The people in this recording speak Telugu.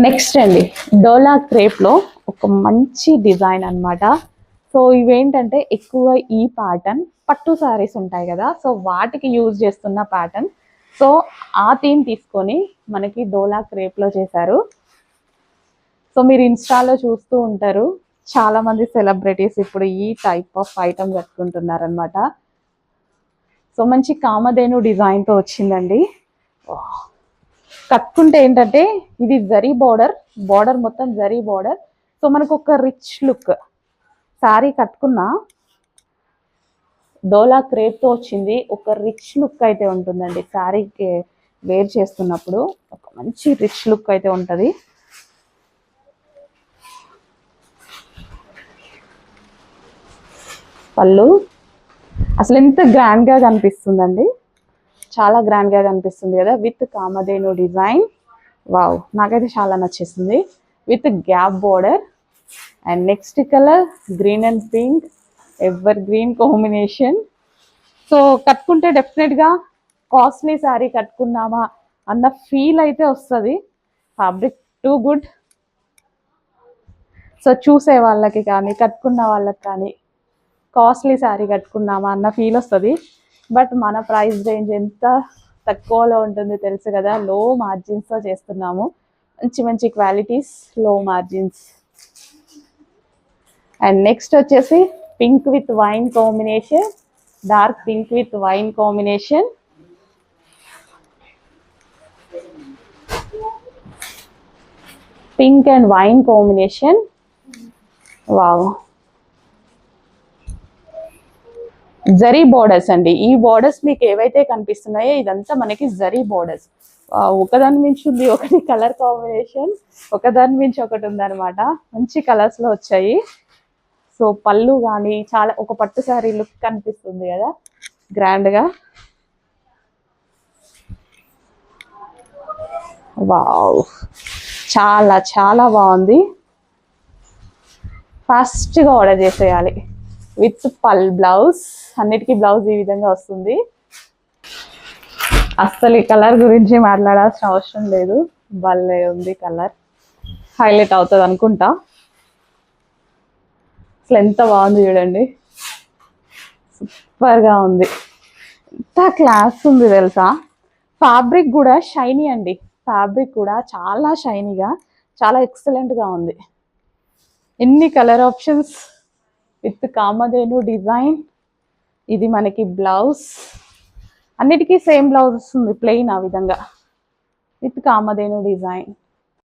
నెక్స్ట్ అండి, డోలా క్రేప్లో ఒక మంచి డిజైన్ అన్నమాట. సో ఇవేంటంటే ఎక్కువ ఈ ప్యాటర్న్ పట్టు శారీస్ ఉంటాయి కదా, సో వాటికి యూజ్ చేస్తున్న ప్యాటర్న్. సో ఆ థీమ్ తీసుకొని మనకి డోలా క్రేప్లో చేశారు. సో మీరు ఇన్స్టాలో చూస్తూ ఉంటారు, చాలా మంది సెలబ్రిటీస్ ఇప్పుడు ఈ టైప్ ఆఫ్ ఐటమ్ కట్టుకుంటున్నారనమాట. సో మంచి కామధేను డిజైన్తో వచ్చిందండి. కట్టుకుంటే ఏంటంటే ఇది జరీ బార్డర్, బార్డర్ మొత్తం జరీ బార్డర్. సో మనకు ఒక రిచ్ లుక్ శారీ కట్టుకున్న డోలా క్రేప్తో వచ్చింది. ఒక రిచ్ లుక్ అయితే ఉంటుందండి శారీకి వేర్ చేస్తున్నప్పుడు, ఒక మంచి రిచ్ లుక్ అయితే ఉంటుంది. పళ్ళు అసలు ఎంత గ్రాండ్గా కనిపిస్తుందండి, చాలా గ్రాండ్గా కనిపిస్తుంది కదా, విత్ కామధేను డిజైన్. వావ్, నాకైతే చాలా నచ్చేసింది. With gap border and next colour green and pink, ever green combination. So కట్టుకుంటే డెఫినెట్గా కాస్ట్లీ శారీ కట్టుకున్నామా అన్న ఫీల్ అయితే వస్తుంది. Fabric too good. సో చూసే వాళ్ళకి కానీ కట్టుకున్న వాళ్ళకి కానీ కాస్ట్లీ శారీ కట్టుకున్నామా అన్న ఫీల్ వస్తుంది. బట్ మన ప్రైస్ రేంజ్ ఎంత తక్కువలో ఉంటుంది తెలుసు కదా, లో మార్జిన్స్తో చేస్తున్నాము. మంచి మంచి క్వాలిటీస్, లో మార్జిన్స్. అండ్ నెక్స్ట్ వచ్చేసి pink with wine combination, dark pink with wine combination. Pink and wine combination. Wow, zari borders అండి. ఈ బోర్డర్స్ మీకు ఏవైతే కనిపిస్తున్నాయో ఇదంతా మనకి జరీ బోర్డర్స్. ఒకదాని మించి ఉంది ఒకటి కలర్ కాంబినేషన్, ఒకదాని మించి ఒకటి ఉందన్నమాట. మంచి కలర్స్లో వచ్చాయి. సో పళ్ళు కానీ చాలా ఒక పట్టు శారీ లుక్ కనిపిస్తుంది కదా గ్రాండ్గా. వావ్, చాలా చాలా బాగుంది. ఫాస్ట్గా ఆర్డర్ చేసేయాలి. విత్ బ్లౌజ్, అన్నిటికీ బ్లౌజ్ ఈ విధంగా వస్తుంది. అస్సలు ఈ కలర్ గురించి మాట్లాడాల్సిన అవసరం లేదు, భలే ఉంది కలర్. హైలైట్ అవుతుంది అనుకుంటా. అసలు ఎంత బాగుంది చూడండి, సూపర్గా ఉంది. ఎంత క్లాస్ ఉంది తెలుసా. ఫ్యాబ్రిక్ కూడా షైనీ అండి, ఫ్యాబ్రిక్ కూడా చాలా షైనీగా, చాలా ఎక్సలెంట్గా ఉంది. ఎన్ని colour options with Kamadhenu design. ఇది మనకి బ్లౌజ్, అన్నిటికీ సేమ్ బ్లౌజ్ వస్తుంది ప్లెయిన్, ఆ విధంగా విత్ కామధేను డిజైన్.